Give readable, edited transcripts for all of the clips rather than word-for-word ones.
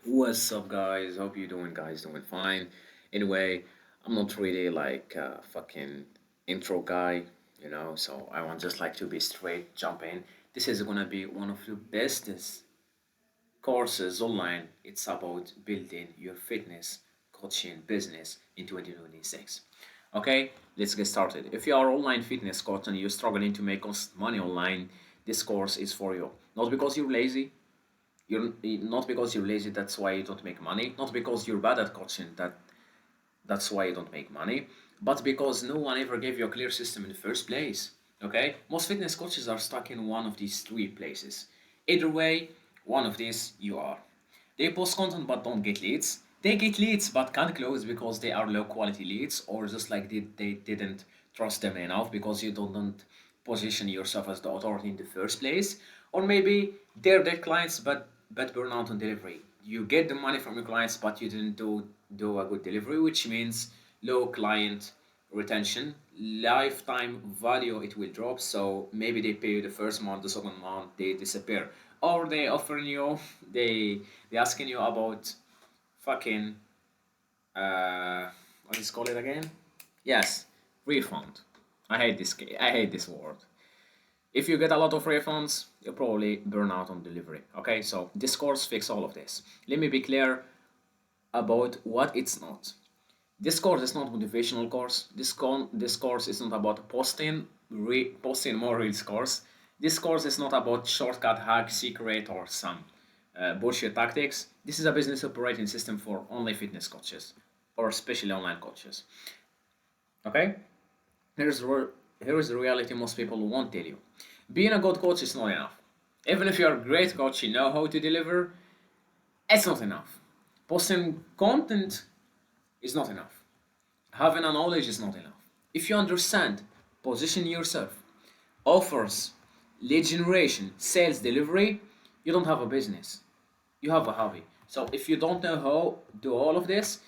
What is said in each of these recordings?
What's up, guys? Hope you doing, guys, doing fine. Anyway, I'm not really like a fucking intro guy, so I want just like to be straight, jump in. This is gonna be one of the bestest courses online. It's about building your fitness coaching business in 2026. Okay, let's get started. If you are online fitness coach and you're struggling to make money online, this course is for you. Not because you're lazy, not because you're lazy, that's why you don't make money. Not because you're bad at coaching, that's why you don't make money. But because no one ever gave you a clear system in the first place. Okay? Most fitness coaches are stuck in one of these three places. Either way, one of these you are. They post content but don't get leads. They get leads but can't close because they are low quality leads, or just like they didn't trust them enough because you don't position yourself as the authority in the first place. Or maybe they're their clients but burn out on delivery. You get the money from your clients but you didn't do a good delivery, which means low client retention, lifetime value it will drop. So maybe they pay you the first month, the second month they disappear, or they offering you they asking you about fucking what is called it again? Yes, refund. I hate this word. If you get a lot of refunds, you'll probably burn out on delivery. Okay, so this course fix all of this. Let me be clear about what it's not. This course is not motivational course. This course is not about posting more reels course. This course is not about shortcut hack secret or some bullshit tactics. This is a business operating system for only fitness coaches or especially online coaches. Okay, here's the here's the reality most people won't tell you. Being a good coach is not enough. Even if you're a great coach, you know how to deliver, it's not enough. Posting content is not enough. Having a knowledge is not enough. If you understand, position yourself, offers, lead generation, sales, delivery, you don't have a business. You have a hobby. So if you don't know how to do all of this,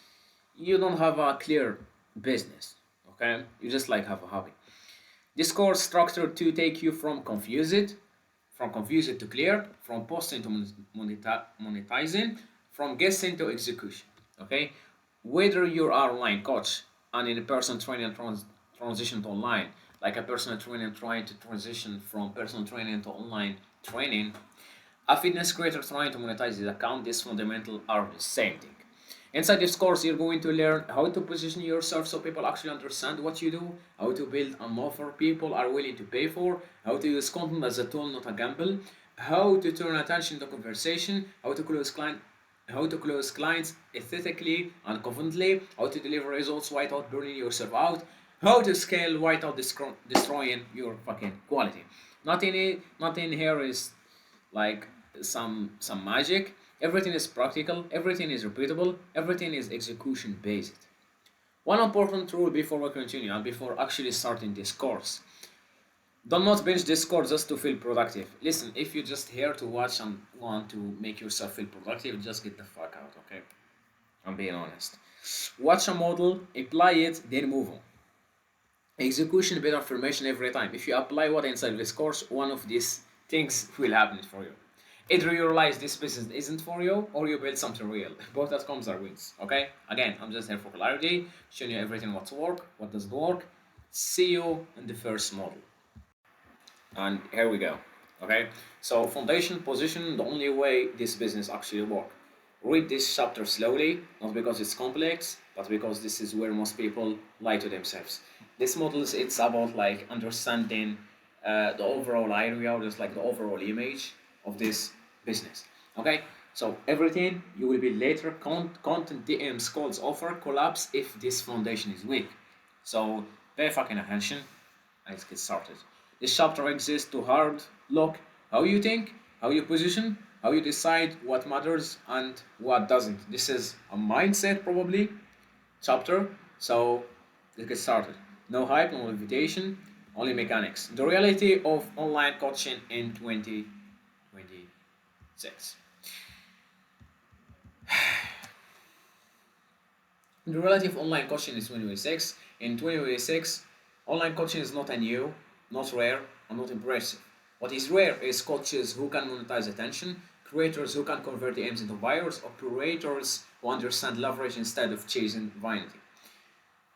you don't have a clear business. Okay? You just like have a hobby. This course structured to take you from confused to clear, from posting to monetizing, from guessing to execution. Okay, whether you are online coach and in person training transition to online, like a personal trainer trying to transition from personal training to online training, a fitness creator trying to monetize his account, these fundamentals are the same thing. Inside this course, you're going to learn how to position yourself so people actually understand what you do, how to build an offer people are willing to pay for, how to use content as a tool, not a gamble, how to turn attention to conversation, how to close clients aesthetically and confidently, how to deliver results without burning yourself out, how to scale without destroying your fucking quality. Nothing here is like some magic. Everything is practical, everything is repeatable, everything is execution based. One important rule before we continue and before actually starting this course: do not binge this course just to feel productive. Listen, if you're just here to watch and want to make yourself feel productive, just get the fuck out, okay? I'm being honest. Watch a model, apply it, then move on. Execution better affirmation every time. If you apply what inside this course, one of these things will happen for you. Either you realize this business isn't for you, or you build something real. Both outcomes are wins. Okay? Again, I'm just here for clarity, showing you everything what's work, what doesn't work. See you in the first model. And here we go. Okay? So foundation position, the only way this business actually work. Read this chapter slowly, not because it's complex, but because this is where most people lie to themselves. This model is it's about like understanding the overall area, or just like the overall image of this business. Okay, so everything you will be later content DMs calls offer collapse if this foundation is weak. So pay fucking attention. Let's get started. This chapter exists to hard look how you think, how you position, how you decide what matters and what doesn't. This is a mindset probably chapter. So let's get started. No hype, no invitation, only mechanics. The reality of online coaching in 2026. The reality of online coaching is 2026. In 2026, online coaching is not a not rare, and not impressive. What is rare is coaches who can monetize attention, creators who can convert the aims into buyers, operators who understand leverage instead of chasing vanity.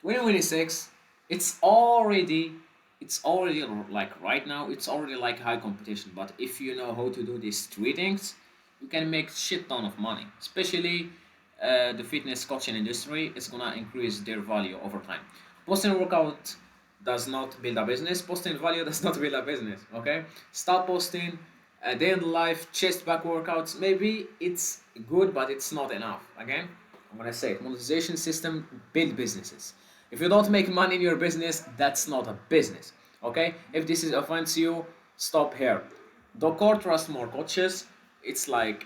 2026, it's already it's already like right now it's already like high competition, but if you know how to do these three things, you can make shit ton of money, especially the fitness coaching industry is gonna increase their value over time. Posting workout does not build a business. Posting value does not build a business. Okay, stop posting a day in the life chest back workouts. Maybe it's good, but it's not enough. Again, I'm gonna say it. Monetization system build businesses. If you don't make money in your business, that's not a business. Okay, if this is offends you, stop here. The core trust more coaches. It's like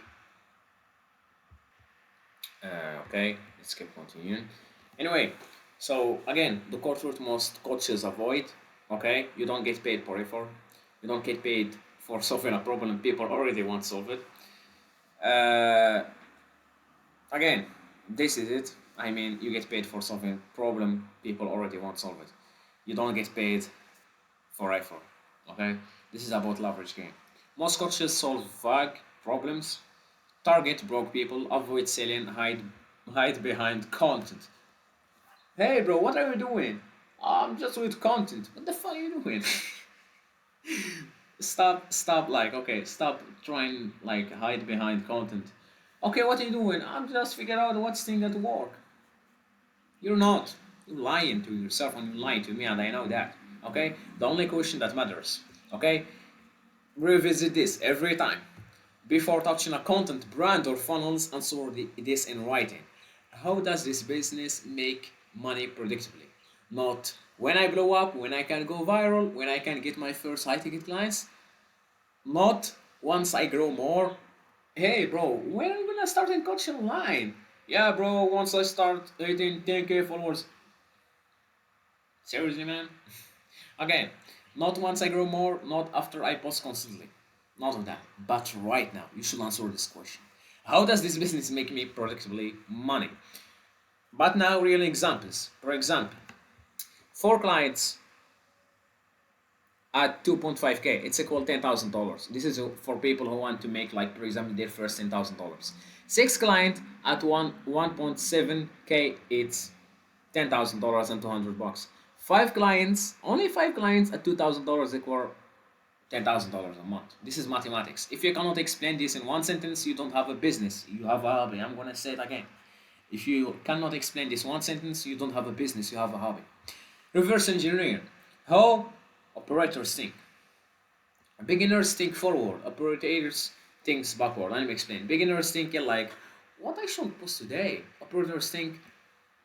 okay, let's keep continuing. Anyway, so again, the core truth most coaches avoid. Okay, you don't get paid for effort. You don't get paid for solving a problem people already want to solve it. Uh, Again, this is it. I mean, you get paid for solving problem people already want to solve it. You don't get paid for effort. Okay, this is about leverage game. Most coaches solve vague problems, target broke people, avoid selling, hide behind content. Hey bro, what are you doing? I'm just with content. What the fuck are you doing? Stop like okay, stop trying like hide behind content. Okay, what are you doing? I'm just figuring out what's thing at work. You're not. You're lying to yourself and you're lying to me and I know that. Okay? The only question that matters. Okay? Revisit this every time. Before touching a content brand or funnels, answer this in writing. How does this business make money predictably? Not when I blow up, when I can go viral, when I can get my first high ticket clients. Not once I grow more. Hey bro, when are you gonna start in coaching online? Yeah bro, once I start hitting 10k followers. Seriously man? Again, not once I grow more, not after I post constantly. Not of that. But right now, you should answer this question. How does this business make me predictably money? But now real examples. For example, four clients at 2.5k, it's equal $10,000. This is for people who want to make like for example their first $10,000. Six client at 1.7k, it's $10,000 and $200. Five clients, only five clients at $2,000 equal $10,000 a month. This is mathematics. If you cannot explain this in one sentence, you don't have a business. You have a hobby. I'm gonna say it again. If you cannot explain this one sentence, you don't have a business. You have a hobby. Reverse engineering. How operators think. Beginners think forward. Operators think backward. Let me explain. Beginners think like, what I should post today. Operators think,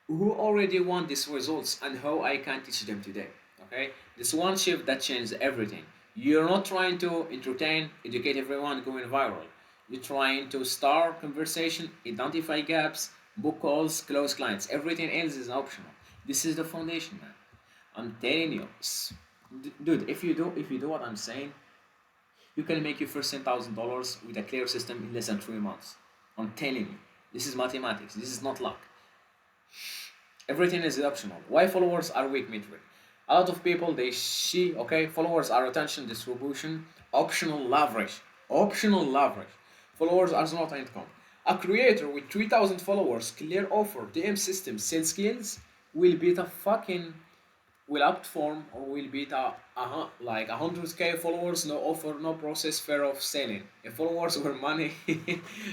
who already want these results and how I can teach them today. Okay, this one shift that changes everything. You're not trying to entertain, educate everyone going viral. You're trying to start conversation, identify gaps, book calls, close clients. Everything else is optional. This is the foundation, man. I'm telling you, dude. If you do what I'm saying, you can make your first $10,000 with a clear system in less than 3 months. I'm telling you, this is mathematics. This is not luck. Everything is optional. Why followers are weak metric? A lot of people they see okay followers are attention distribution, optional leverage. Optional leverage. Followers are not income. A creator with 3,000 followers, clear offer, DM system, sales skills will beat a fucking will outperform or will beat like 100k followers, no offer, no process, fear of selling. If followers were money,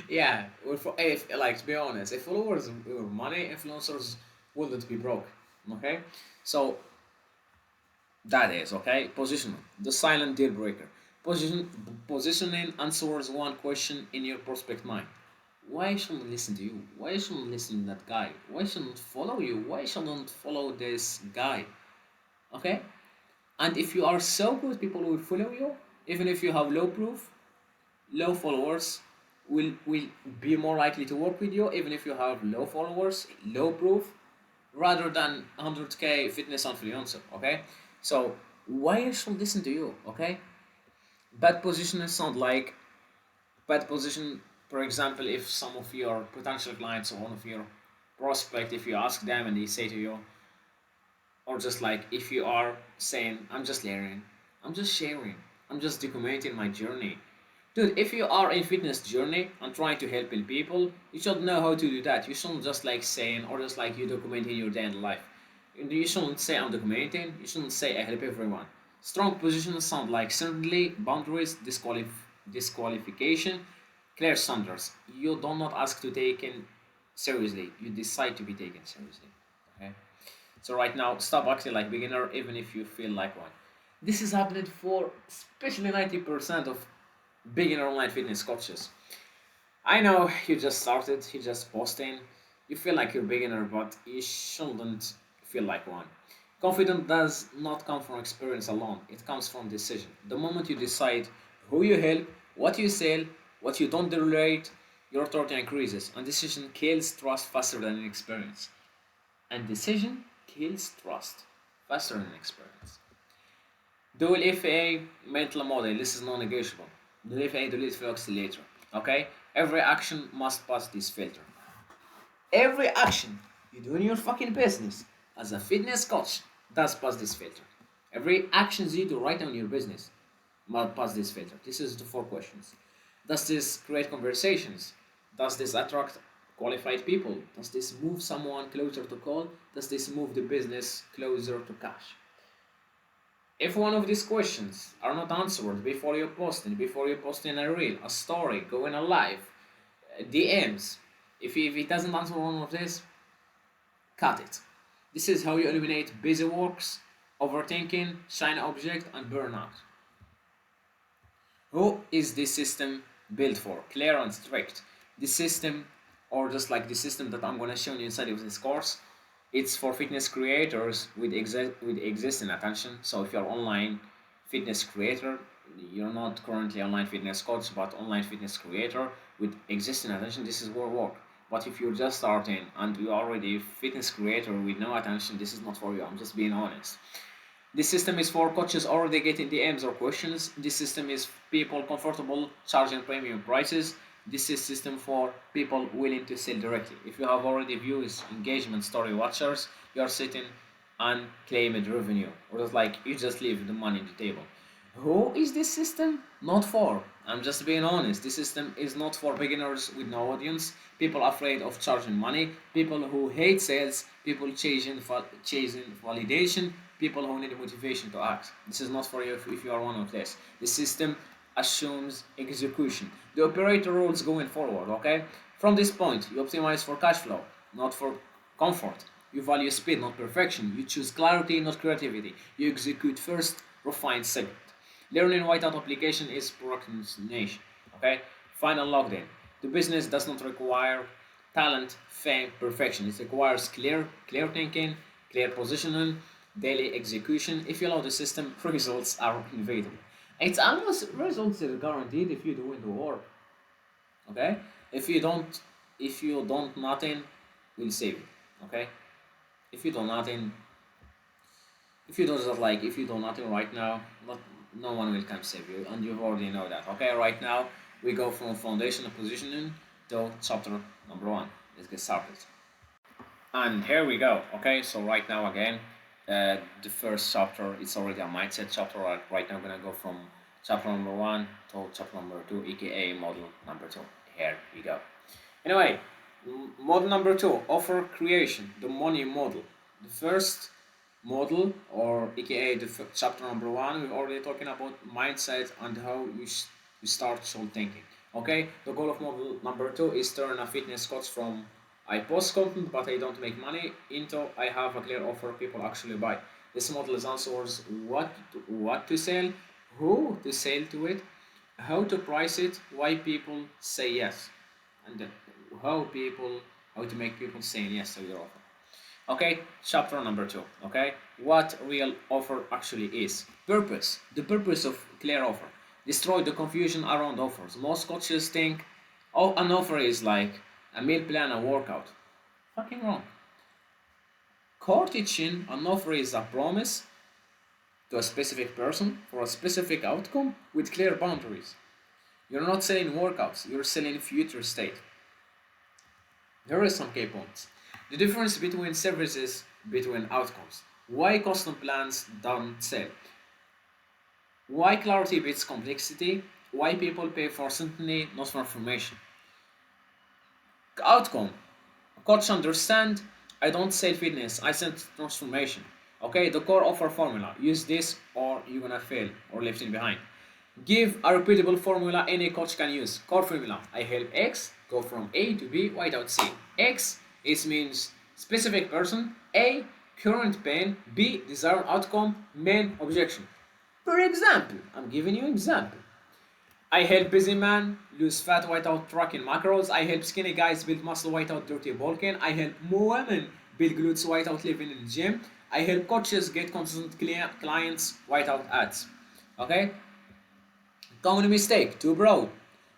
yeah, if like to be honest, if followers were money, influencers wouldn't be broke. Okay, so that is okay. Positioning, the silent deal breaker. Position Positioning answers one question in your prospect mind. Why shouldn't listen to you? Why shouldn't listen to that guy? Why shouldn't follow you? Why shouldn't follow this guy? Okay, and if you are so good, people will follow you. Even if you have low proof, low followers will be more likely to work with you. Even if you have low followers, low proof, rather than 100k fitness influencer. Okay, so why I should listen to you? Okay, bad position sound like bad position. For example, if some of your potential clients or one of your prospect, if you ask them and they say to you, or just like if you are saying I'm just learning, I'm just sharing, I'm just documenting my journey, Dude, if you are in fitness journey and trying to help people, you should know how to do that. You shouldn't just like saying or just like you documenting your day in life. You shouldn't say I'm documenting. You shouldn't say I help everyone. Strong positions sound like certainly boundaries, disqualification, clear standards. You do not ask to taken seriously. You decide to be taken seriously. Okay. So right now, stop acting like beginner, even if you feel like one. This is happening for especially 90% of beginner online fitness coaches. I know you just started, you just posting, you feel like you're beginner, but you shouldn't feel like one. Confidence does not come from experience alone, it comes from decision. The moment you decide who you help, what you sell, what you don't tolerate, your authority increases, and decision kills trust faster than experience. And decision kills trust faster than experience. Dual FA mental model, this is non-negotiable. Dual FA delete flux later. Okay? Every action must pass this filter. Every action you do in your fucking business as a fitness coach does pass this filter. Every actions you do right now in your business must pass this filter. This is the four questions. Does this create conversations? Does this attract qualified people? Does this move someone closer to call? Does this move the business closer to cash? If one of these questions are not answered before you post in a reel, a story, going a live, DMs, if it doesn't answer one of these, cut it. This is how you eliminate busy works, overthinking, shiny object, and burnout. Who is this system built for? Clear and strict. This system, or just like the system that I'm gonna show you inside of this course, it's for fitness creators with existing attention. So if you're online fitness creator, you're not currently online fitness coach, but online fitness creator with existing attention, this is will work. But if you're just starting and you're already a fitness creator with no attention, this is not for you. I'm just being honest. This system is for coaches already getting DMs or questions. This system is people comfortable charging premium prices. This is system for people willing to sell directly. If you have already views, engagement, story watchers, you are sitting on claimed revenue. Or it's like you just leave the money on the table. Who is this system? Not for. I'm just being honest. This system is not for beginners with no audience, people afraid of charging money, people who hate sales, people chasing validation, people who need motivation to act. This is not for you if you are one of this. The system assumes execution. The operator rules going forward, okay? From this point, you optimize for cash flow, not for comfort. You value speed, not perfection. You choose clarity, not creativity. You execute first, refine second. Learning whiteout application is procrastination, okay? Final logged in. The business does not require talent, fame, perfection. It requires clear thinking, clear positioning, daily execution. If you allow the system, results are inevitable. It's almost results are guaranteed if you doing the work. Okay? If you don't nothing will save you. Okay? If you do nothing if you do nothing right now, no one will come save you, and you already know that. Okay, right now we go from foundational positioning to chapter number 1. Let's get started. And here we go. Okay, so right now again, the first chapter, it's already a mindset chapter. Right now I'm gonna go from chapter number 1 to chapter number 2, aka model number 2. Here we go. Anyway, model number 2, offer creation, the money model. The first model, or aka the chapter number 1, we're already talking about mindset and how you start soul thinking. Okay, the goal of model number 2 is turn a fitness coach from I post content but I don't make money into I have a clear offer people actually buy. This model is answers what to sell, who to sell to it, how to price it, why people say yes, and then how to make people say yes to your offer. Okay, chapter number 2. Okay, what real offer actually is. Purpose. The purpose of clear offer. Destroy the confusion around offers. Most coaches think, oh, an offer is like a meal plan, a workout. Fucking wrong. Core teaching, an offer is a promise to a specific person for a specific outcome with clear boundaries. You're not selling workouts, you're selling future state. Here are some key points. The difference between services, between outcomes. Why custom plans don't sell. Why clarity beats complexity. why people pay for certainty, not transformation. Outcome. Coach understand, I don't sell fitness, I sell transformation. Okay, the core offer formula. Use this or you're gonna fail or left in behind. Give a repeatable formula any coach can use. Core formula. I help X go from A to B without C. X is means specific person. A current pain. B desired outcome. Main objection. For example, I'm giving you example. I help busy man lose fat without tracking macros. I help skinny guys build muscle without dirty bulking. I help more women build glutes without living in the gym. I help coaches get consistent clients without ads. Okay? Common mistake, too broad.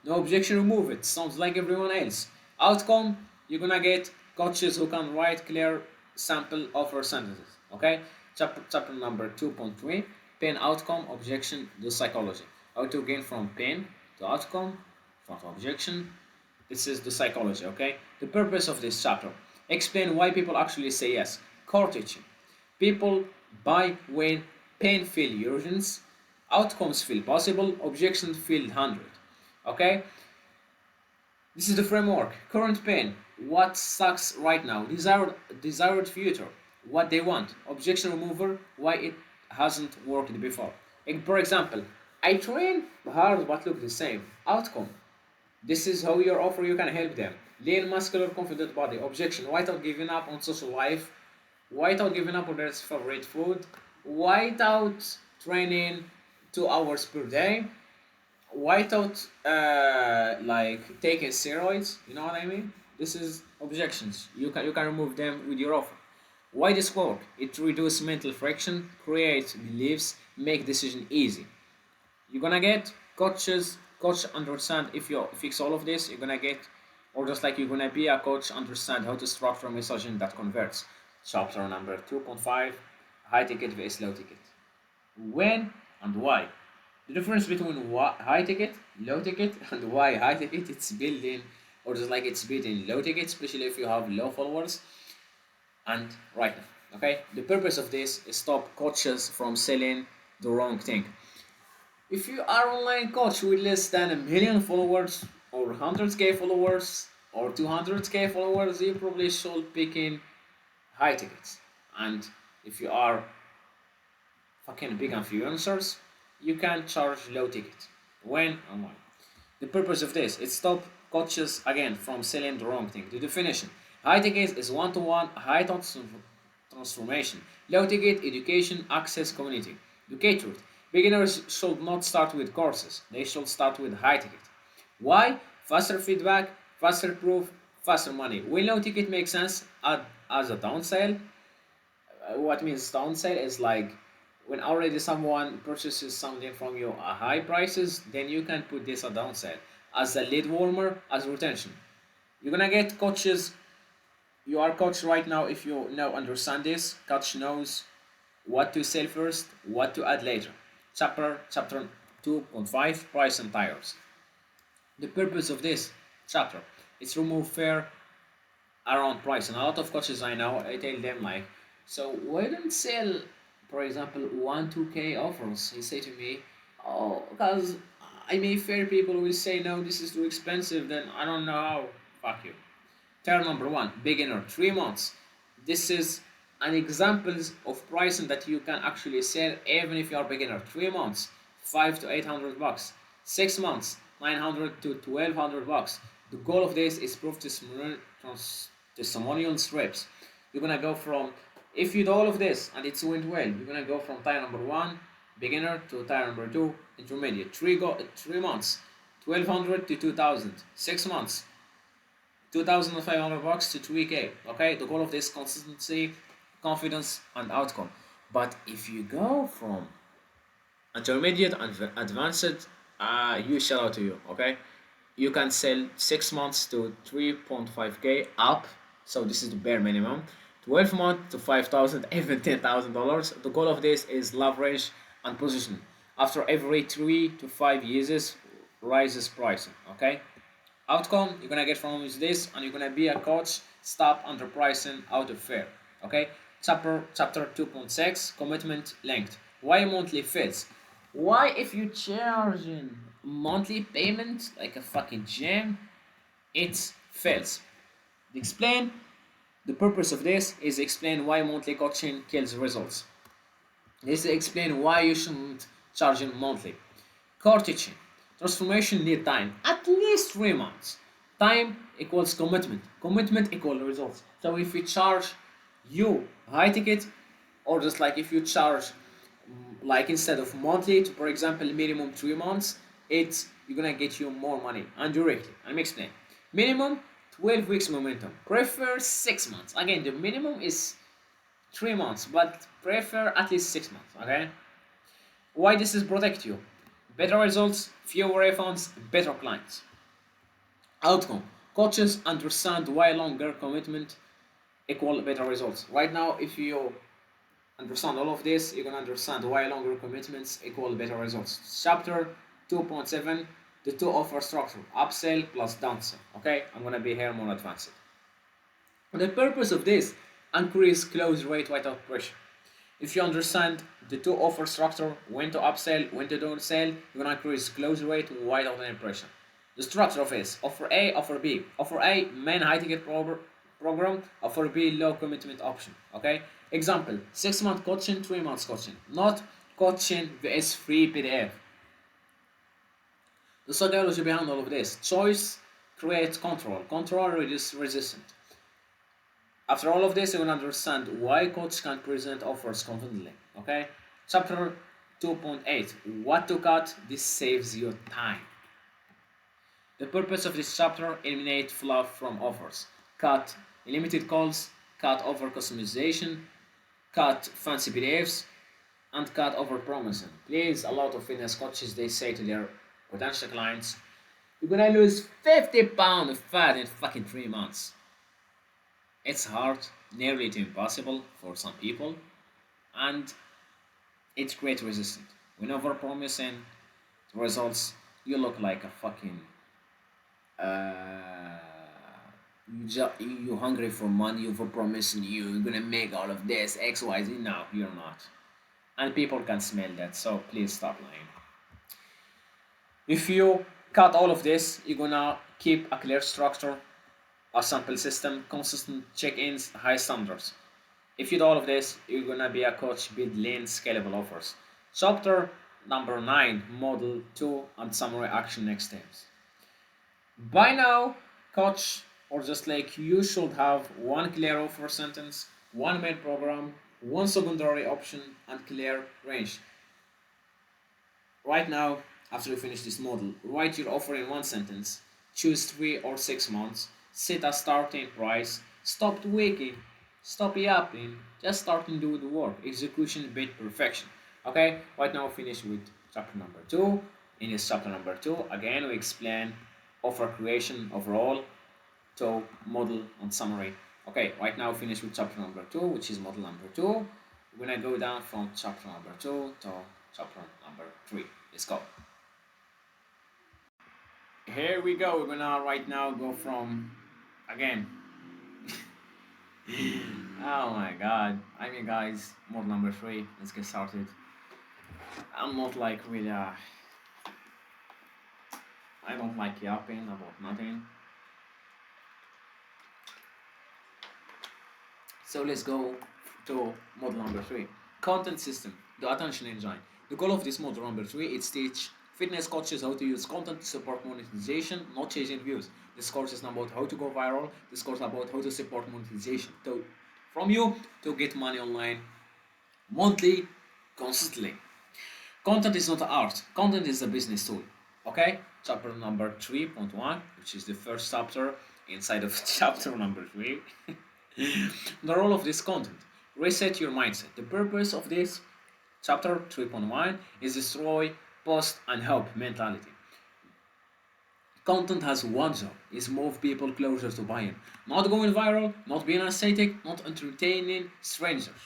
No objection, remove it. Sounds like everyone else. Outcome, you're gonna get coaches who can write clear sample offer sentences. Okay? Chapter number 2.3, pain outcome, objection, the psychology. How to gain from pain to outcome, from objection. This is the psychology, okay? The purpose of this chapter. Explain why people actually say yes. Core teaching. People buy when pain feel urgent, outcomes feel possible, objections feel 100. Okay? This is the framework. Current pain. What sucks right now? Desired future. What they want. Objection remover. Why it hasn't worked before. For example, I train hard but look the same. Outcome. This is how your offer you can help them. Lean, muscular, confident body. Objection. Without giving up on social life. Without giving up on their favorite food. Without training 2 hours per day. Without like taking steroids. You know what I mean? This is objections. You can remove them with your offer. Why this work? It reduces mental friction, creates beliefs, make decision easy. You're gonna get coach understand if you fix all of this, you're gonna get, or just like you're gonna be a coach, understand how to structure messaging that converts. Chapter number 2.5, high ticket vs low ticket. When and why. The difference between high ticket, low ticket, and why high ticket it's building, or just like it's building low ticket, especially if you have low followers. And right now, okay, the purpose of this is stop coaches from selling the wrong thing. If you are online coach with less than a million followers or 100k followers or 200k followers, you probably should pick in high tickets. And if you are fucking big influencers, you can charge low ticket. When online. The purpose of this is stop coaches again from selling the wrong thing. The definition. High ticket is one-to-one high transformation. Low ticket education access community. Educate truth. Beginners should not start with courses. They should start with high ticket. Why? Faster feedback, faster proof, faster money. When low ticket makes sense as a downsell, what means downsell is like when already someone purchases something from you at high prices, then you can put this a downsell as a lead warmer, as retention. You're gonna get coaches. You are coach right now if you now understand this. Coach knows what to sell first, what to add later. Chapter 2.5, price and tires. The purpose of this chapter is remove fear around price. And a lot of coaches I know, I tell them like, so why don't sell, for example, 1-2k offers? He say to me, oh, because I mean fair people will say no, this is too expensive. Then I don't know how. Fuck you. Tier number 1, beginner, 3 months. This is an examples of pricing that you can actually sell even if you are beginner. 3 months, 5 to 800 bucks. 6 months, 900 to 1200 bucks. The goal of this is proof testimonial strips. You're gonna go from, if you do all of this and it's went well, you're gonna go from tier number 1, beginner, to tier number 2, intermediate. 3 months, 1200 to 2000. 6 months, 2,500 bucks to 3k. Okay, the goal of this consistency, confidence, and outcome. But if you go from intermediate and advanced, you shout out to you. Okay, you can sell 6 months to 3.5k up. So this is the bare minimum. 12 months to 5,000, even $10,000. The goal of this is leverage and position. After every 3 to 5 years, rises pricing. Okay. Outcome you're gonna get from this, and you're gonna be a coach. Stop underpricing out of fear. Okay. Chapter 2.6, commitment length. Why monthly fits? Why if you charging monthly payment like a fucking gym, it fails. Explain the purpose of this is explain why monthly coaching kills results. This explain why you shouldn't charge him monthly. Core teaching. Transformation need time. At least 3 months. Time equals commitment. Commitment equals results. So if we charge you high ticket, or just like if you charge like instead of monthly to, for example, minimum 3 months, it's you're gonna get you more money and directly. Let me explain. Minimum 12 weeks momentum. Prefer 6 months. Again, the minimum is 3 months, but prefer at least 6 months. Okay. Why this is protect you? Better results, fewer refunds, better clients. Outcome. Coaches understand why longer commitment equal better results. Right now, if you understand all of this, you can understand why longer commitments equal better results. Chapter 2.7, the two offer structure, upsell plus downsell. Okay, I'm gonna be here more advanced. The purpose of this, increase close rate without pressure. If you understand the two offer structure, when to upsell, when to downsell, you're gonna increase close rate without any pressure. The structure of this, offer A, offer B. Offer A, main high ticket program, offer B, low commitment option. Okay? Example, 6 month coaching, 3 months coaching. Not coaching vs free PDF. The psychology behind all of this, choice creates control. Control reduces resistance. After all of this, you will understand why coach can present offers confidently. Okay? Chapter 2.8, what to cut, this saves you time. The purpose of this chapter, eliminate fluff from offers. Cut limited calls, cut over customization, cut fancy PDFs, and cut over promising. Please, a lot of fitness coaches, they say to their potential clients, you're gonna lose 50 pounds of fat in fucking 3 months. It's hard, nearly to impossible for some people, and it's great resistant. Whenever promising results, you look like a fucking uh, you hungry for money. You're promising you're gonna make all of this X Y Z. No, you're not, and people can smell that. So please stop lying. If you cut all of this, you're gonna keep a clear structure, a sample system, consistent check-ins, high standards. If you do all of this, you're gonna be a coach with lean, scalable offers. Chapter number 9, Model 2, and summary action next steps. By now, coach, or just like you should have one clear offer sentence, one main program, one secondary option, and clear range. Right now, after you finish this model, write your offer in one sentence, choose 3 or 6 months, set a starting price, stop tweaking, stop yapping, just start and do the work. Execution beat perfection. Okay, right now finish with chapter number 2. In this chapter number 2, again we explain offer creation overall to model and summary. Okay, right now finish with chapter number 2, which is model number 2. We're gonna go down from chapter number 2 to chapter number 3. Let's go. Here we go. We're gonna right now go from again. Oh my god. I mean, guys, mod number 3. Let's get started. I'm not like really. I don't like yapping about nothing. So let's go to model number 3. Content system, the attention engine. The goal of this model number 3 is teach fitness coaches how to use content to support monetization, not chasing views. This course is not about how to go viral. This course is about how to support monetization. So from you to get money online monthly, consistently. Content is not art. Content is a business tool. Okay? Chapter number 3.1, which is the first chapter inside of chapter number 3. The role of this content. Reset your mindset. The purpose of this chapter 3.1 is destroy post and hope mentality. Content has one job, is move people closer to buying. Not going viral, not being aesthetic, not entertaining strangers.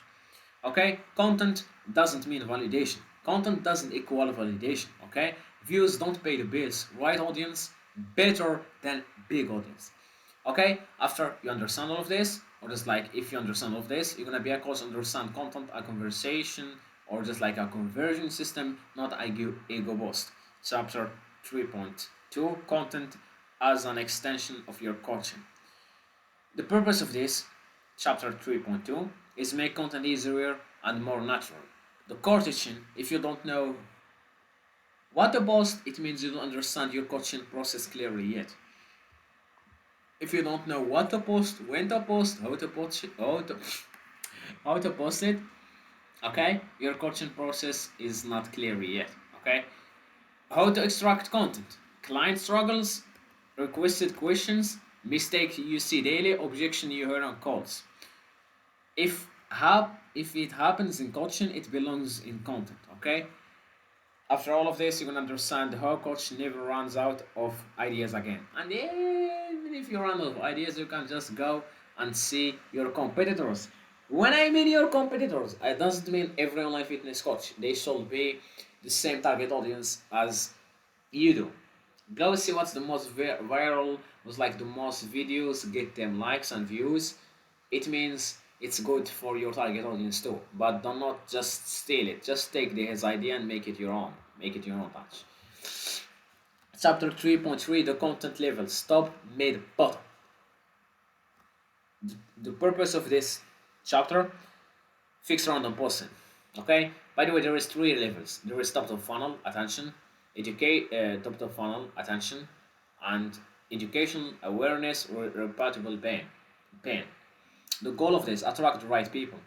Okay? Content doesn't mean validation. Content doesn't equal validation. Okay? Views don't pay the bills. Right audience better than big audience. Okay? After you understand all of this, or just like if you understand all of this, you're gonna be able to understand content, a conversation, or just like a conversion system, not ego boost. Chapter 3.2 content as an extension of your coaching. The purpose of this, chapter 3.2, is make content easier and more natural. The core teaching, if you don't know what to post, it means you don't understand your coaching process clearly yet. If you don't know what to post, when to post, how to post it, okay, your coaching process is not clear yet. Okay, how to extract content, client struggles, requested questions, mistake you see daily, objection you hear on calls. If it happens in coaching, it belongs in content. Okay. After all of this, you can understand how coach never runs out of ideas again. And even if you run out of ideas, you can just go and see your competitors. When I mean your competitors, I doesn't mean every online fitness coach. They should be the same target audience as you do. Go see what's the most viral, was like the most videos, get them likes and views. It means it's good for your target audience too. But do not just steal it. Just take his idea and make it your own. Make it your own touch. Chapter 3.3, the content level. Stop mid bottom. The purpose of this chapter, fix random posting. Okay. By the way, there is three levels. There is top of funnel, attention, top of funnel, attention, and education, awareness, or repeatable pain. The goal of this, attract the right people.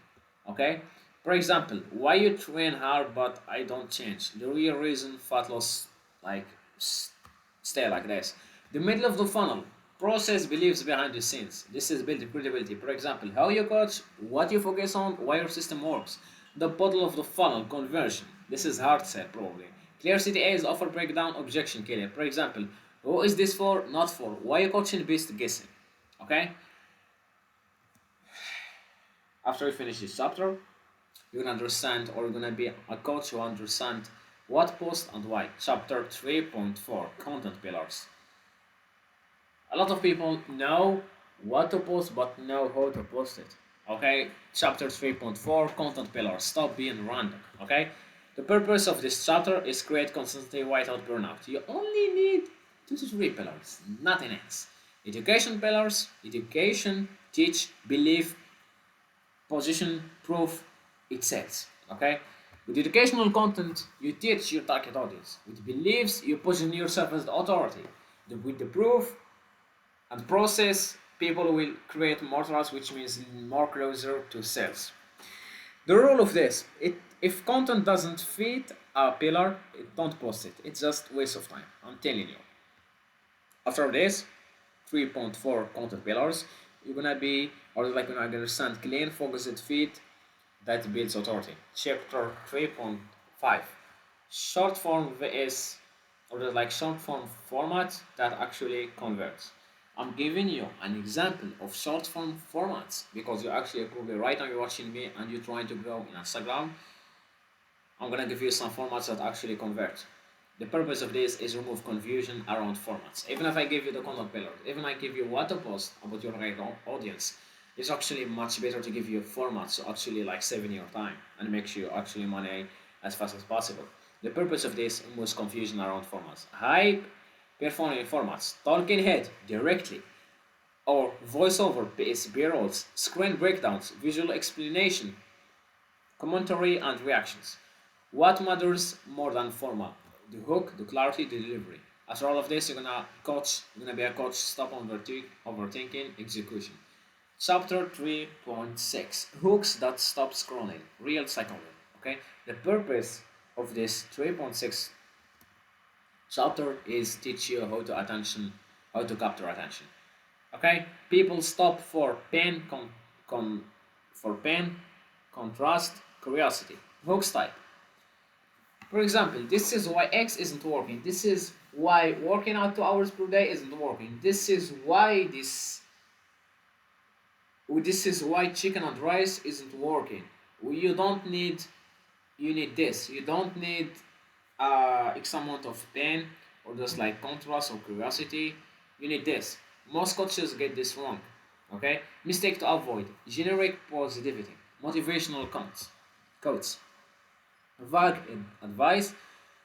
Okay. For example, why you train hard but I don't change? The real reason fat loss like stay like this. The middle of the funnel, process beliefs behind the scenes. This is build credibility. For example, how you coach, what you focus on, why your system works. The bottom of the funnel, conversion. This is hard sell probably. Clear CTAs, offer breakdown, objection killer. For example, who is this for? Not for. Why you coaching based guessing? Okay. After you finish this chapter, you're gonna understand, or you're gonna be a coach who understand what post and why. Chapter 3.4, content pillars. A lot of people know what to post but know how to post it. Okay, chapter 3.4, content pillars. Stop being random. Okay, the purpose of this chapter is create consistency without burnout. You only need 2 to 3 pillars, nothing else. Education pillars, education, teach, believe, position, proof, it sells. Okay? With educational content, you teach your target audience. With beliefs, you position yourself as the authority. With the proof and process, people will create more trust, which means more closer to sales. The rule of this, if content doesn't fit a pillar, don't post it. It's just waste of time. I'm telling you. After this, 3.4 content pillars, you're gonna be, or like when I understand, clean, focused feed that builds authority. Chapter 3.5, short form vs, or like short form format that actually converts. I'm giving you an example of short form formats because you actually probably right now you're watching me and you're trying to grow in Instagram. I'm gonna give you some formats that actually convert. The purpose of this is remove confusion around formats. Even if I give you the content pillar, even I give you what to post about your audience, it's actually much better to give you formats to actually like saving your time and make sure you actually money as fast as possible. The purpose of this removes confusion around formats. High performing formats, talking head directly, or voiceover based B-rolls, screen breakdowns, visual explanation, commentary and reactions. What matters more than format? The hook, the clarity, the delivery. After all of this, you're gonna be a coach, stop overthinking, execution. Chapter 3.6, hooks that stop scrolling, real psychology. Okay, the purpose of this 3.6 chapter is teach you how to capture attention. Okay, people stop for pain, contrast, curiosity. Hooks type. For example, this is why X isn't working. This is why working out 2 hours per day isn't working. This is why chicken and rice isn't working. You don't need. You need this. You don't need X amount of pain or just like contrast or curiosity. You need this. Most coaches get this wrong. Okay. Mistake to avoid: generic positivity, motivational quotes, vague advice,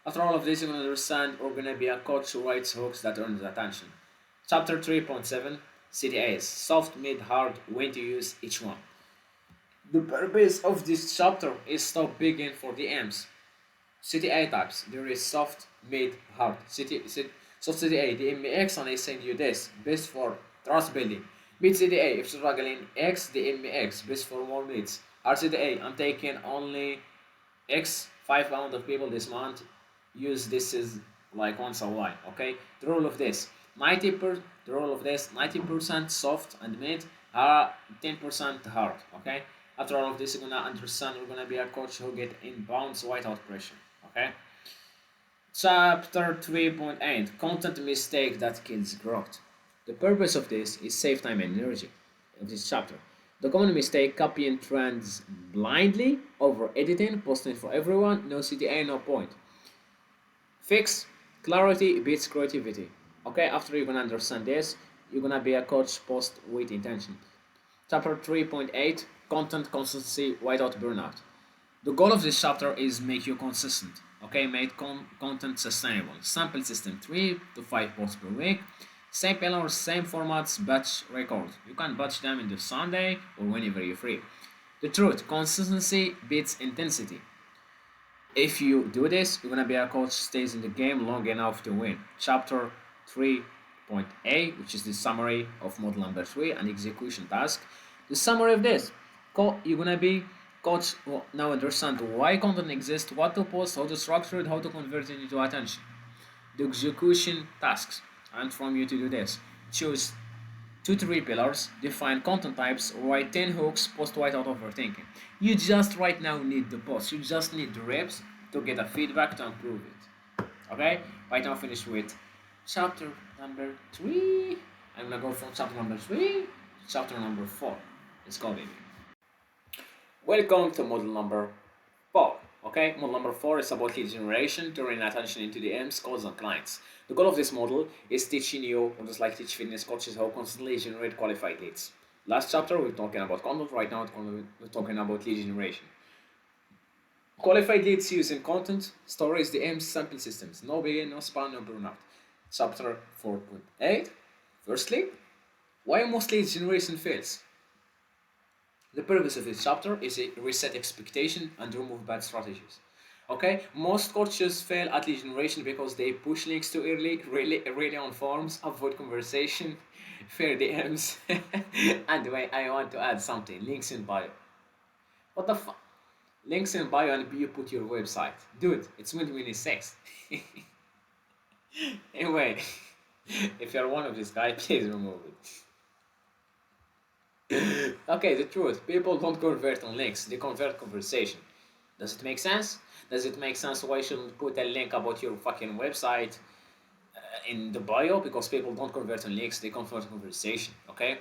After all of this, you're gonna understand we're gonna be a coach who writes hooks that earn attention. Chapter 3.7 CTAs soft, mid, hard, when to use each one. The purpose of this chapter is stop begging for the M's. CTA types. There is soft, mid, hard. Soft CTA, the MX, and I send you this. Best for trust building. Mid CTA, if struggling X, the MX. Best for more mids. Hard CTA, I'm taking only X 5 amount of people this month. Use this is like once a while. Okay. The rule of this. The rule of this 90% soft and mid are 10% hard. Okay. After all of this, you're gonna understand we're gonna be a coach who get inbounds without pressure. Okay. Chapter 3.8 Content mistake that kills growth. The purpose of this is save time and energy of this chapter. The common mistake copying trends blindly, over editing, posting for everyone, no CTA, no point. Fix clarity beats creativity. Okay, after you're gonna understand this, you're gonna be a coach post with intention. Chapter 3.8 Content consistency without burnout. The goal of this chapter is make you consistent. Okay, make content sustainable. Sample system 3 to 5 posts per week. Same pillars, same formats, batch record. You can batch them in the Sunday or whenever you're free. The truth, consistency beats intensity. If you do this, you're gonna be a coach stays in the game long enough to win. Chapter 3.A, which is the summary of model number 3 and execution task. The summary of this, you're gonna be coach now understand why content exists, what to post, how to structure it, how to convert it into attention. The execution tasks, and from you to do this. Choose 2 to 3 pillars, define content types, write 10 hooks, post without overthinking. You just right now need the post. You just need the reps to get a feedback to improve it. Okay? Right now finish with chapter number 3. I'm gonna go from chapter number 3 to chapter number 4. Let's go, baby. Welcome to model number 4. Okay, model number 4 is about lead generation, turning attention into the M's, calls, and clients. The goal of this model is teaching you, or just like teach fitness coaches, how constantly generate qualified leads. Last chapter we're talking about content, right now we're talking about lead generation. Qualified leads using content, stories, the M's, sample systems. No begin, no span, no burnout. Chapter 4.8. Firstly, why most lead generation fails. The purpose of this chapter is to reset expectation and remove bad strategies. Okay, most coaches fail at lead generation because they push links too early, really on forms, avoid conversation, fair DMs, and wait, I want to add something. Links in bio. What the fuck? Links in bio and you put your website, dude. It's 2026. Anyway, if you're one of these guys, please remove it. Okay, the truth. People don't convert on links, they convert conversation. Does it make sense? Does it make sense why you shouldn't put a link about your fucking website in the bio? Because people don't convert on links, they convert conversation, okay?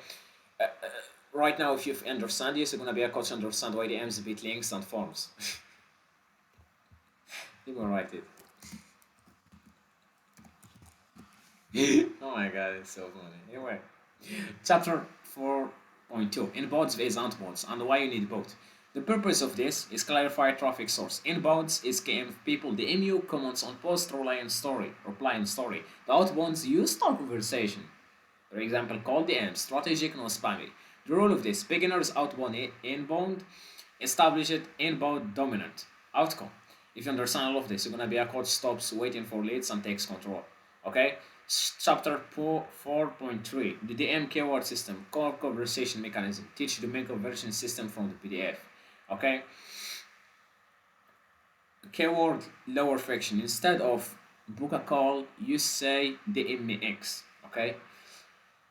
Right now, if you understand this, you're gonna be a coach understand why the M's beat links and forms. You're gonna write it. Oh my god, it's so funny. Anyway, chapter 4.2 Inbounds vs outbounds and why you need both. The purpose of this is clarify traffic source. Inbounds is KM people the MU comments on post reply and story. The outbounds use start conversation. For example, call the M, strategic, no spammy. The rule of this beginners outbound inbound, establish it inbound dominant. Outcome. If you understand all of this, you're gonna be a coach stops waiting for leads and takes control. Okay? Chapter 4.3 The DM keyword system, core conversation mechanism. Teach the main conversion system from the PDF. Okay? Keyword lower friction. Instead of book a call, you say DMX. Okay?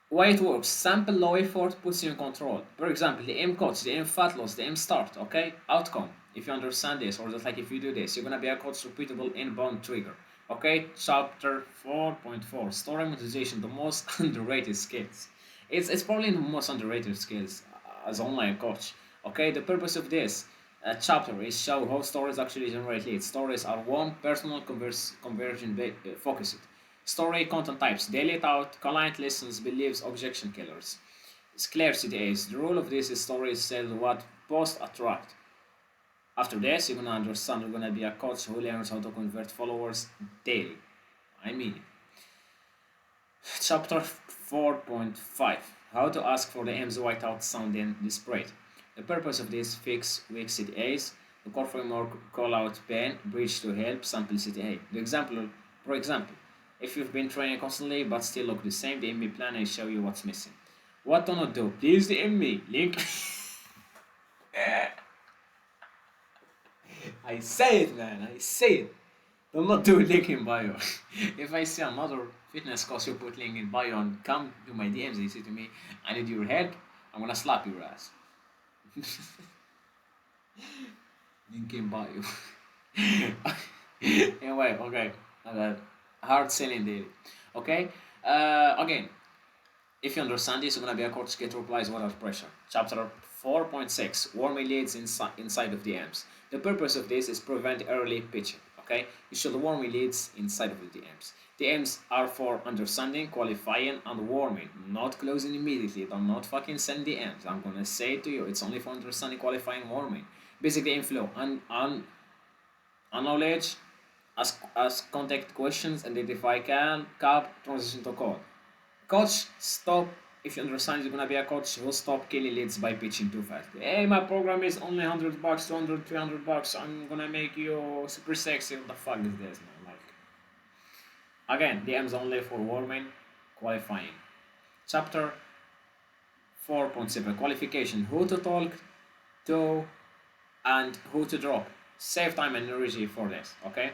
Why it works? Sample low effort puts you in control. For example, the M coach, the M fat loss, the M start. Okay? Outcome. If you understand this, or just like if you do this, you're gonna be a coach repeatable inbound trigger. Okay, chapter 4.4 Story monetization, the most underrated skills. It's probably the most underrated skills as online coach. Okay, the purpose of this chapter is show how stories actually generate leads. Stories are one personal conversion focused. Story content types daily thought, client listens, believes, objection killers. Scarcity is the rule of this is stories sell what post attract. After this, you're gonna understand you're gonna be a coach who learns how to convert followers daily. I mean, Chapter 4.5, How to ask for the M's without sounding desperate. The purpose of this fix weak city A's, the core framework call out pain, bridge to help, sample city A. For example, if you've been training constantly but still look the same, the MB plan and show you what's missing. What to not do? Please DM me. Link. I say it, man. I say it. Do not do link in bio. If I see another fitness course you put link in bio and come to my DMs and say to me, I need your help, I'm gonna slap your ass. Link in bio. Anyway, okay. Hard selling daily. Okay? Again, if you understand this, you're gonna be a coach get replies without pressure. Chapter 4.6, Warming leads inside of DMs. The purpose of this is prevent early pitching. Okay, you should warm leads inside of the DMs. DMs are for understanding, qualifying, and warming, not closing immediately. Do not fucking send DMs. I'm gonna say it to you, it's only for understanding, qualifying, warming. Basically, inflow and knowledge, ask contact questions, identify cap, transition to call. Coach, stop. If you understand you're gonna be a coach, who stop killing leads by pitching too fast. Hey, my program is only $100, 200, $300. I'm gonna make you super sexy. What the fuck is this, man? Like, again, DMs only for warming, qualifying. Chapter 4.7, Qualification: Who to talk to and who to drop. Save time and energy for this. Okay.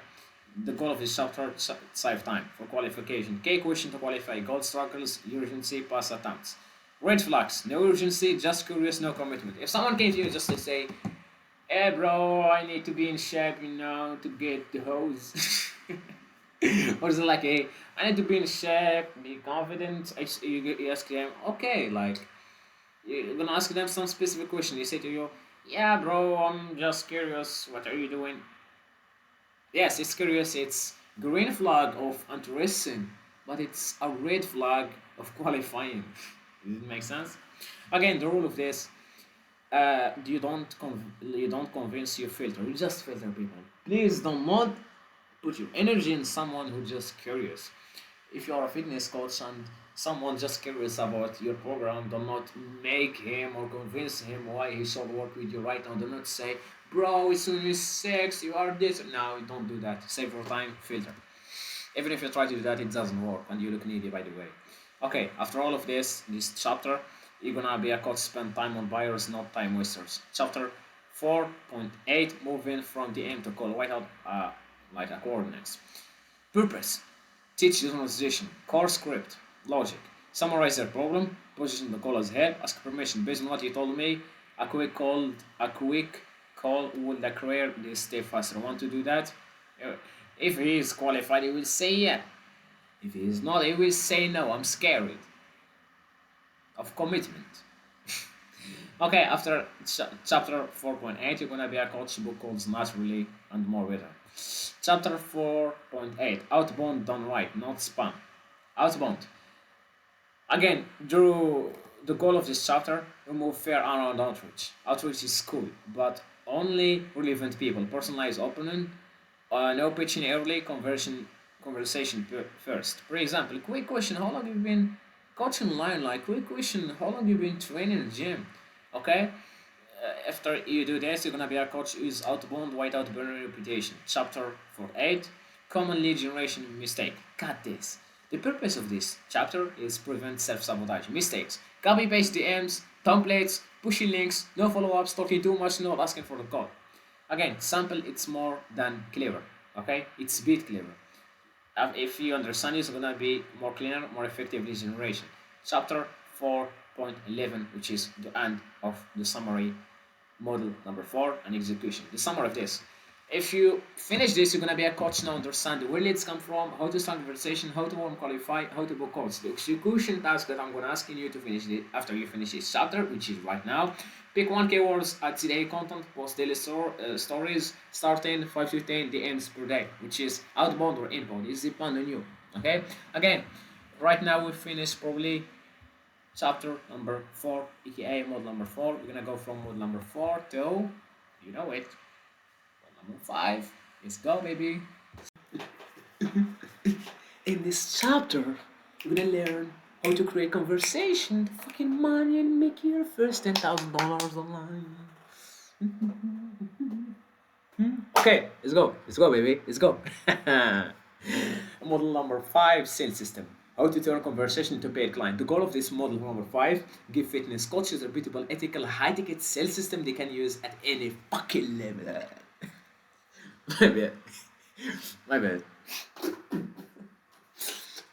The goal of this chapter save time for qualification. K question to qualify. Goal struggles, urgency, pass attempts. Red flags: no urgency, just curious, no commitment. If someone came to you just to say, "Hey bro, I need to be in shape, to get the hose," or is it like, "Hey, I need to be in shape, be confident," you ask them, okay, like you're gonna ask them some specific question. They say to you, "Yeah, bro, I'm just curious. What are you doing?" Yes, it's curious. It's green flag of interesting, but it's a red flag of qualifying. Does it make sense? Again, the rule of this: you don't convince, you filter. You just filter people. Please do not put your energy in someone who's just curious. If you are a fitness coach and someone just curious about your program, do not make him or convince him why he should work with you right now. Do not say, bro, it's only sex, you are this. No, don't do that. Save your time, filter. Even if you try to do that, it doesn't work and you look needy, by the way. Okay, after all of this chapter, you're gonna be a coach, spend time on buyers, not time wasters. Chapter 4.8, moving from the aim to call. Write out like a coordinates. Purpose: teach utilization, core script, logic. Summarize their problem, position the call as help, ask permission based on what you told me. A quick call will acquire this step faster. Want to do that? If he is qualified, he will say yeah. If he is not, he will say no. I'm scared of commitment. Okay, after chapter 4.8, you're gonna be a coach book called Naturally and More Better. Chapter 4.8, Outbound done right, not spam. Outbound. Again, the goal of this chapter, remove fear around outreach. Outreach is cool, but only relevant people. Personalized opening, no pitching early, conversation first. For example, quick question: how long have you been coaching online? Like quick question: how long have you been training in the gym? Okay. After you do this, you're gonna be a coach who is outbound without burning reputation. Chapter 4.8, Common lead generation mistake. Cut this. The purpose of this chapter is prevent self-sabotage. Mistakes. Copy paste DMs, templates, pushing links, no follow-ups, talking too much, not asking for the call. Again, sample it's more than clever. Okay? It's a bit clever. If you understand this, it's gonna be more cleaner, more effective lead generation. Chapter 4.11, which is the end of the summary model number 4 and execution. The summary of this: if you finish this, you're gonna be a coach now, understand where leads come from, how to start conversation, how to warm qualify, how to book calls. The execution task that I'm gonna ask you to finish it after you finish this chapter, which is right now. Pick one keywords, add daily content, post daily stories, starting 5 to 10 DMs per day, which is outbound or inbound. It's depend on you. Okay. Again, right now we finished probably chapter number 4, aka mod number 4. We're gonna go from mod number 4 to, you know it, Number 5. Let's go, baby. In this chapter, we're gonna learn how to create conversation, fucking money, and make your first $10,000 online. Okay, let's go. Let's go, baby. Let's go. Model number 5, sales system. How to turn conversation into paid client. The goal of this model number 5, give fitness coaches a repeatable, ethical, high-ticket sales system they can use at any fucking level. My bad. My bad.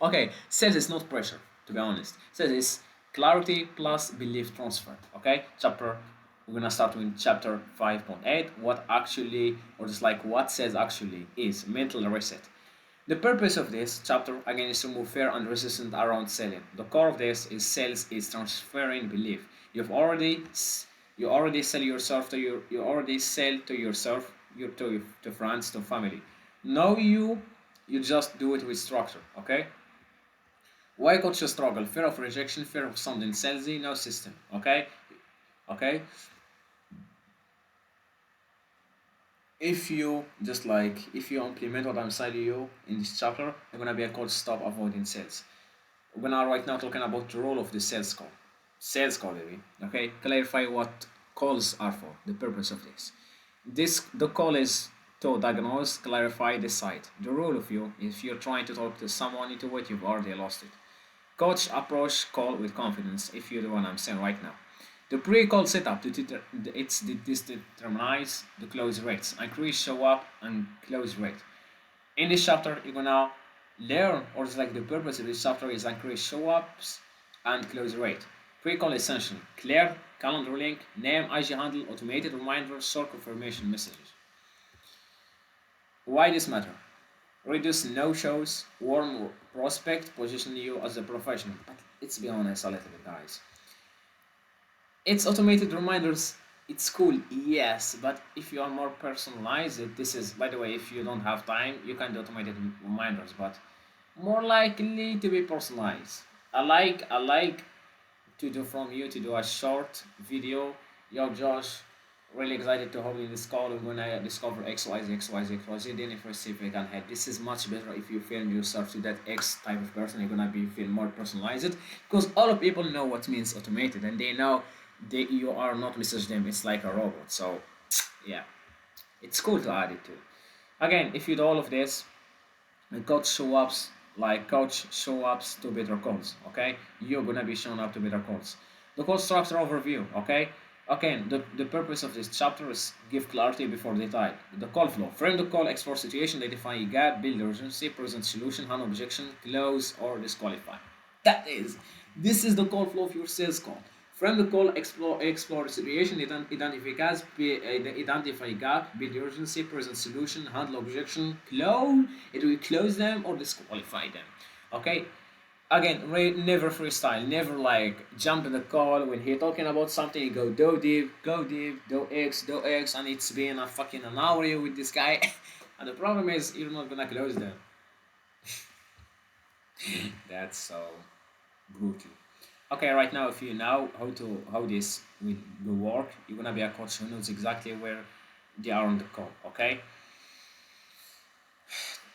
Okay, sales is not pressure, to be honest. Sales is clarity plus belief transfer. Okay, we're gonna start with chapter 5.8. What actually, or just like what sales actually is mental reset. The purpose of this chapter again is to remove fear and resistance around selling. The core of this is sales is transferring belief. You already sell yourself to you already sell to yourself, to friends, to family. Now you just do it with structure. Okay. Why coaches struggle? Fear of rejection, fear of sounding salesy, no system. Okay? Okay? If you implement what I'm saying to you in this chapter, you're gonna be a coach stop avoiding sales. We're gonna right now talking about the role of the sales call. Sales call, baby. Okay? Clarify what calls are for, the purpose of this. The call is to diagnose, clarify, decide. The role of you, if you're trying to talk to someone into it, you've already lost it. Coach approach call with confidence if you do what I'm saying right now. The pre-call setup this determines the close rates. Increase show up and close rate. In this chapter, you're gonna learn, or it's like the purpose of this chapter is increase show ups and close rate. Pre-call essential: clear calendar link, name, IG handle, automated reminders, short confirmation messages. Why this matter? Reduce no-shows, warm prospect, position you as a professional. But let's be honest a little bit, guys. It's automated reminders. It's cool, yes, but if you are more personalized, this is, by the way, if you don't have time, you can do automated reminders, but more likely to be personalized. I like to do from you to do a short video. Yo, Josh, really excited to hold in this call. We're gonna discover XYZ, XYZ, XYZ. Then if we see if we can have this is much better if you film yourself to that X type of person. You're gonna be feel more personalized because all of people know what means automated and they know you are not message them. It's like a robot. So yeah, it's cool to add it too. Again, if you do all of this, coach show ups to better calls. Okay, you're gonna be showing up to better calls. The call structure overview. Okay, again, the purpose of this chapter is give clarity before detail. The call flow: frame the call, explore situation, identify a gap, build urgency, present solution, handle objection, close or disqualify. This is the call flow of your sales call. Frame the call, explore the situation, identify gap, build urgency, present solution, handle objection, close. It will close them or disqualify them. Okay. Again, never freestyle. Never like jump in the call when he's talking about something. You go deep, do X, and it's been a fucking an hour with this guy. And the problem is you're not gonna close them. That's so brutal. Okay, right now, if you know how this will work, you're gonna be a coach who knows exactly where they are on the call. Okay.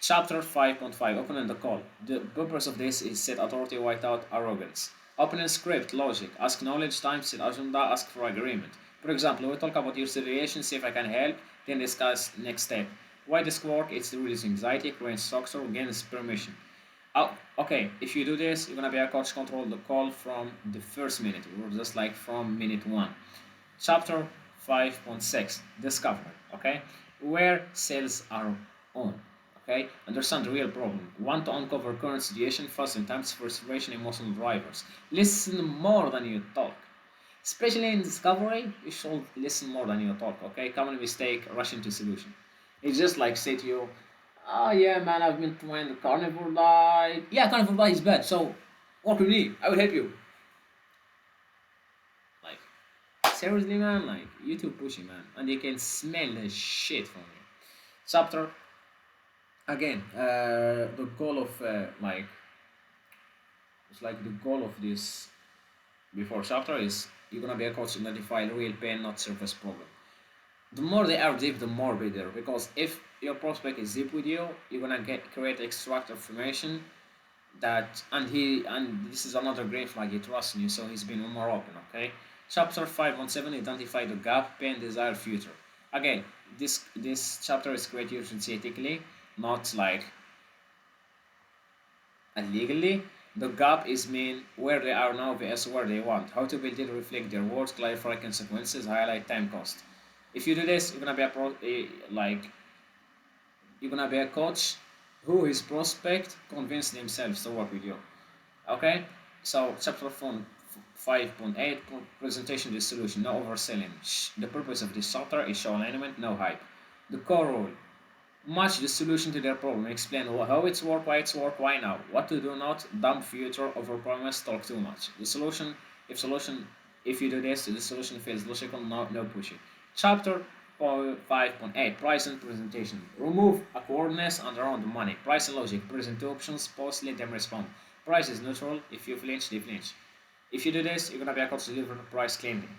Chapter 5.5, opening the call. The purpose of this is set authority without arrogance. Opening script, logic, ask knowledge, time, set agenda, ask for agreement. For example, we talk about your situation, see if I can help, then discuss next step. Why this work? It's to reduce anxiety, create structure, gains permission. Oh, okay, if you do this, you're gonna be a coach control the call from the first minute, or just like from minute one. Chapter 5.6, discovery, okay? Where sales are on, okay? Understand the real problem. Want to uncover current situation, fast sometimes frustration, emotional drivers. Listen more than you talk. Especially in discovery, you should listen more than you talk, okay? Common mistake, rushing to solution. It's just like say to you, oh yeah man, I've been trying the carnivore diet. Yeah, carnivore diet is bad, so what we need? I will help you. Like, seriously man, like, you too pushy man. And you can smell the shit from you. Chapter, again, the goal of, it's like the goal of this before chapter is you're gonna be a coach to identify real pain, not surface problem. The more they are deep, the more better. Because if your prospect is deep with you, you're gonna get create extract information that and this is another great flag. He trusts in you, so he's been more open. Okay. Chapter 517, identify the gap, pain, desire, future. Again, this chapter is created synthetically, not like legally. The gap is mean where they are now vs where they want. How to build it, reflect their words, clarify consequences, highlight time cost. If you do this, you're gonna be like you're gonna be a coach who his prospect convince themselves to work with you. Okay, so chapter 5.8, presentation the solution, no overselling. The purpose of this chapter is show alignment, no hype. The core rule: match the solution to their problem. Explain how it's work, why it's work, why now. What to do not. Dump future, overpromise, talk too much. The solution, if solution, if you do this, the solution feels logical, no pushy. Chapter 5.8, price and presentation. Remove awkwardness and around the money. Price and logic. Present two options, pause, let them respond. Price is neutral. If you flinch, they flinch. If you do this, you're gonna be able to deliver the price cleanly.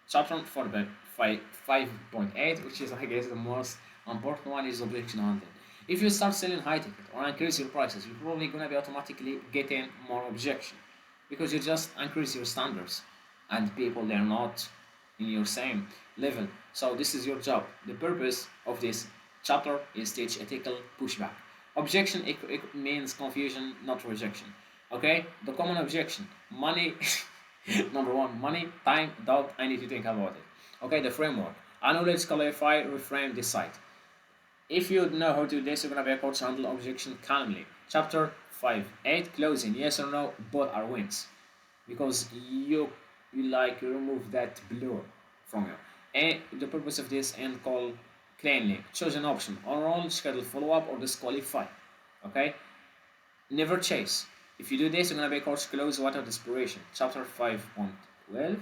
Chapter 5.8, which is I guess the most important one, is objection handling. If you start selling high ticket or increase your prices, you're probably gonna be automatically getting more objection because you just increase your standards and people they're not in your same level. So this is your job. The purpose of this chapter is teach ethical pushback. Objection it means confusion, not rejection. Okay, the common objection: money. Number one, money, time, doubt. I need to think about it. Okay, the framework: acknowledge, clarify, reframe, decide. If you know how to do this, you're gonna be able to handle objection calmly. Chapter 5.8, closing: yes or no, both are wins, because you remove that blur from you. And the purpose of this end call cleanly: choose an option: on roll, schedule follow up, or disqualify. Okay, never chase. If you do this, you're gonna be coach close water desperation. Chapter 5.12,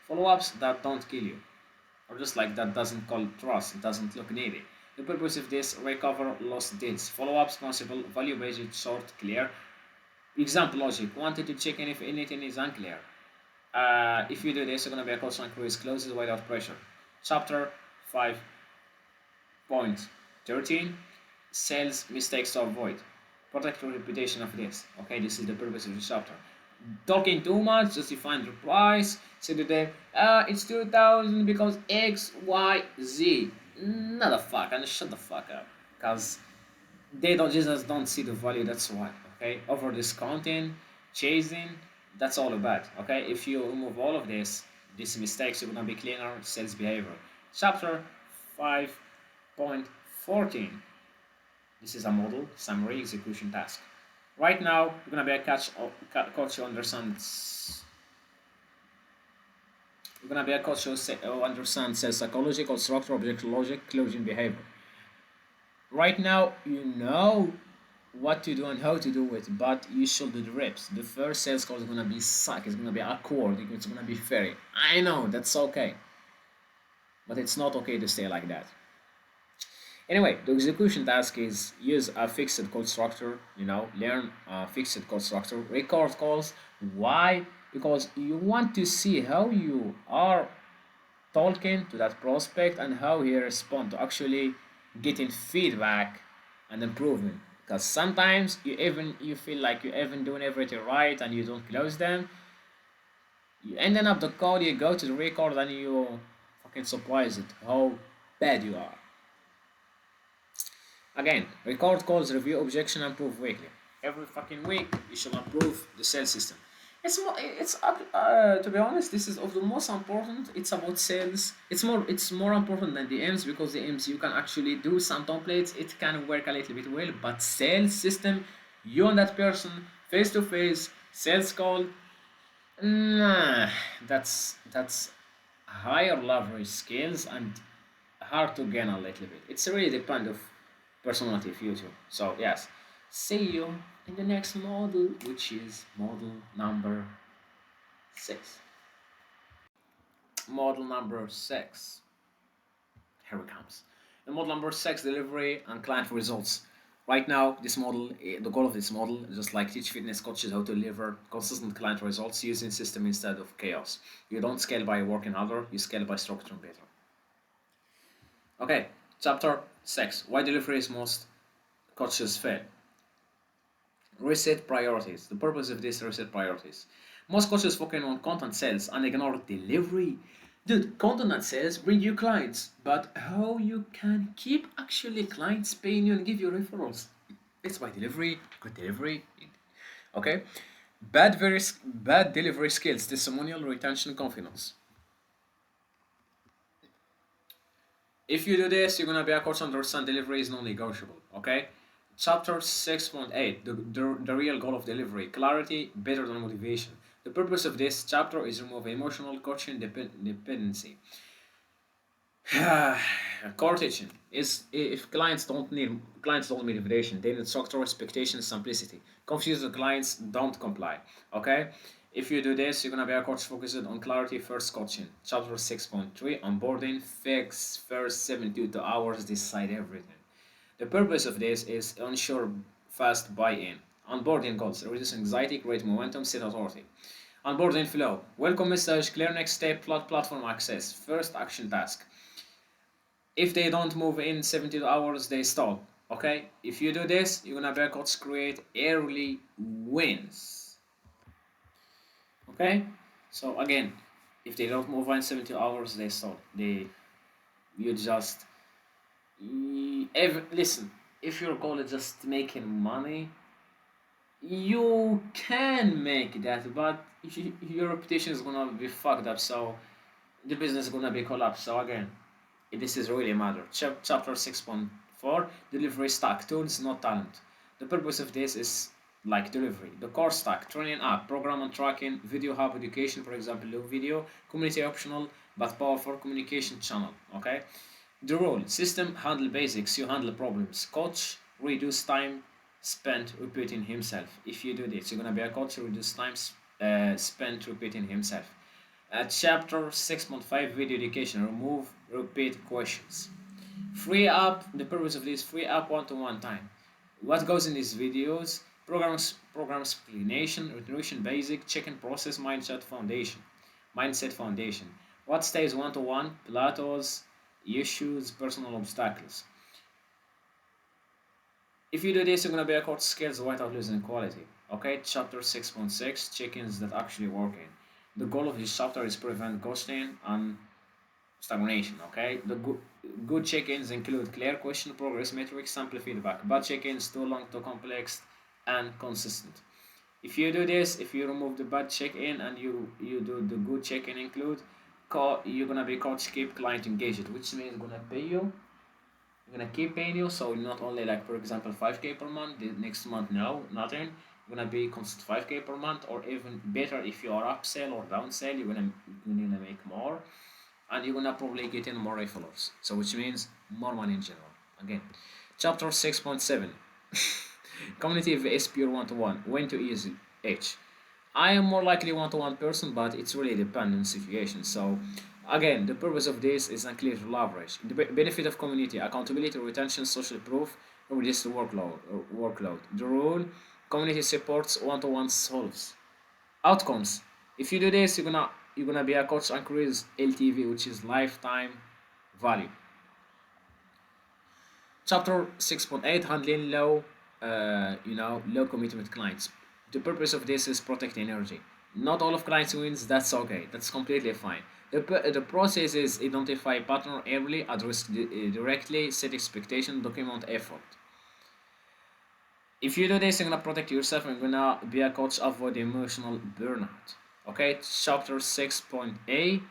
follow-ups that don't kill you, or just like that doesn't call trust, it doesn't look needy. The purpose of this: recover lost deals. Follow-ups possible, value-based, short, clear. Example logic: wanted to check in if anything is unclear. If you do this, you're gonna be a coach on cruise closes without pressure. Chapter 5.13, sales mistakes to avoid. Protect your reputation of this. Okay, this is the purpose of the chapter. Talking too much, justifying the price, say to them, it's 2000 because X, Y, Z. Not the fuck, and shut the fuck up. Because they don't just don't see the value, that's why. Okay, over discounting, chasing, that's all about. Okay, if you remove all of this, these mistakes, you're gonna be cleaner sales behavior. Chapter 5.14. This is a model, summary, execution task. Right now, we're gonna be a coach who understands. We're gonna be a coach who understands sales psychology, constructor, object logic, closing behavior. Right now, you know what to do and how to do it, but you should do the reps. The first sales call is gonna be suck. It's gonna be awkward. It's gonna be fairy. I know that's okay, but it's not okay to stay like that. Anyway, the execution task is use a fixed code structure, learn a fixed code structure, record calls. Why? Because you want to see how you are talking to that prospect and how he responds to actually getting feedback and improvement. Because sometimes you feel like you even doing everything right and you don't close them. You ending up the call, you go to the record and you fucking surprised how bad you are. Again, record calls, review objection, improve weekly. Every fucking week, you should improve the sales system. To be honest, this is of the most important. It's about sales. It's more important than the aims, because the aims you can actually do some templates. It can work a little bit well, but sales system, you and that person face to face sales call. Nah, that's higher leverage skills and hard to gain a little bit. It's really depend of personality future. So yes, see you in the next model, which is model number 6. Model number 6. Here it comes. The model number 6: delivery and client results. Right now, this model, the goal of this model is just like teach fitness coaches how to deliver consistent client results using system instead of chaos. You don't scale by working harder, you scale by structuring better. Okay, chapter 6. Why deliveries most coaches fail. Reset priorities. The purpose of this reset priorities. Most coaches focus on content sales and ignore delivery. Dude, content and sales bring you clients, but how you can keep actually clients paying you and give you referrals? It's by delivery, good delivery. Okay, bad delivery skills, testimonial, retention, confidence. If you do this, you're gonna be a coach. Understand delivery is non-negotiable. Okay. Chapter 6.8, the real goal of delivery. Clarity better than motivation. The purpose of this chapter is remove emotional coaching dependency. Core teaching is if clients don't need motivation, they need structure, expectation, simplicity. Confused clients don't comply. Okay, if you do this, you're gonna be a coach focused on clarity first coaching. Chapter 6.3 onboarding fix first 72 hours decide everything. The purpose of this is ensure fast buy-in. Onboarding goals reduce anxiety, create momentum, set authority. Onboarding flow welcome message, clear next step, platform access, first action task. If they don't move in 72 hours, they stall. Okay, if you do this, you're gonna be able to create early wins. Okay, so again, if they don't move in 72 hours, they stall. You just listen. If your goal is just making money, you can make that, but your reputation is gonna be fucked up. So the business is gonna be collapsed. So again, this is really a matter. Chapter 6.4 Delivery Stack Tools, not talent. The purpose of this is like delivery. The core stack, training app, program and tracking, video hub education, for example, low video, community optional but powerful communication channel. Okay. The role system handle basics, you handle problems. Coach reduce time spent repeating himself. If you do this, you're gonna be a coach, reduce time spent repeating himself. Chapter 6.5 Video Education Remove Repeat Questions. Free up, the purpose of this free up one-to-one time. What goes in these videos? Program explanation, nutrition basic, check-in process, mindset foundation. What stays one-to-one? Plateaus, issues, personal obstacles. If you do this, you're gonna be acquired skills without losing quality. Okay, chapter 6.6 Chickens that actually working. The goal of this chapter is prevent ghosting and stagnation. Okay, the good check-ins include clear question, progress metrics, sample feedback. Bad check-ins too long, too complex, and consistent. If you do this, if you remove the bad check-in and you do the good check-in include, you're gonna be coach keep client engaged, which means gonna pay you. You're gonna keep paying you, so not only like for example 5K per month. The next month no nothing. You're gonna be constant 5K per month, or even better if you are upsell or downsell. You're gonna make more, and you're gonna probably get in more referrals. So which means more money in general. Again, chapter 6.7 Community vs pure one-to-one. When to use H. I am more likely one-to-one person, but it's really dependent on situation. So again, the purpose of this is unclear to leverage. The benefit of community, accountability, retention, social proof, reduce the workload. The rule, community supports, one-to-one solves. Outcomes. If you do this, you're gonna be a coach increase LTV, which is lifetime value. Chapter 6.8 Handling low commitment clients. The purpose of this is protect energy. Not all of clients wins, that's okay, that's completely fine. The process is identify pattern early, address directly, set expectation, document effort. If you do this, you're gonna protect yourself and gonna be a coach, avoid emotional burnout. Okay, chapter 6.A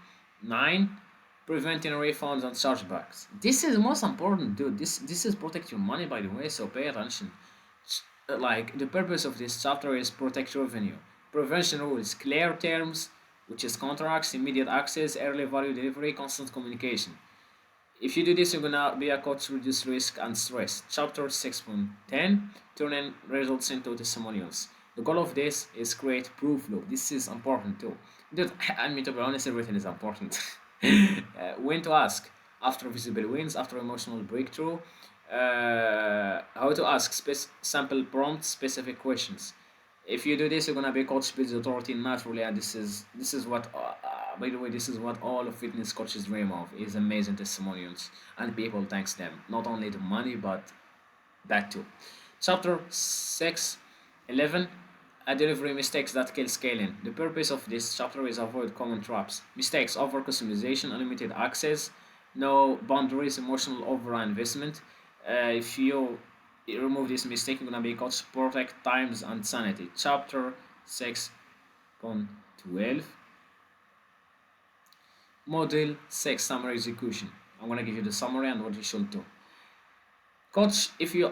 9 preventing refunds and chargebacks. This is most important, dude. This is protect your money, by the way, so pay attention. Like the purpose of this chapter is protect revenue. Prevention rules, clear terms, which is contracts, immediate access, early value delivery, constant communication. If you do this, you're gonna be a coach to reduce risk and stress. Chapter 6.10 turning results into testimonials. The goal of this is create proof flow. This is important too. Dude, I mean, to be honest, everything is important. When to ask after visible wins, after emotional breakthrough, how to ask sample prompt specific questions. If you do this, you're gonna be coach builds authority naturally, and this is what. By the way, this is what all of fitness coaches dream of: is amazing testimonials, and people thanks them. Not only the money, but that too. Chapter 6, 11. Delivery mistakes that kill scaling. The purpose of this chapter is avoid common traps. Mistakes: over customization, unlimited access, no boundaries, emotional over investment. If you remove this mistake, you're gonna be called protect times and sanity. Chapter 6.12. Model 6 summary execution. I'm gonna give you the summary and what you should do. Coach, if you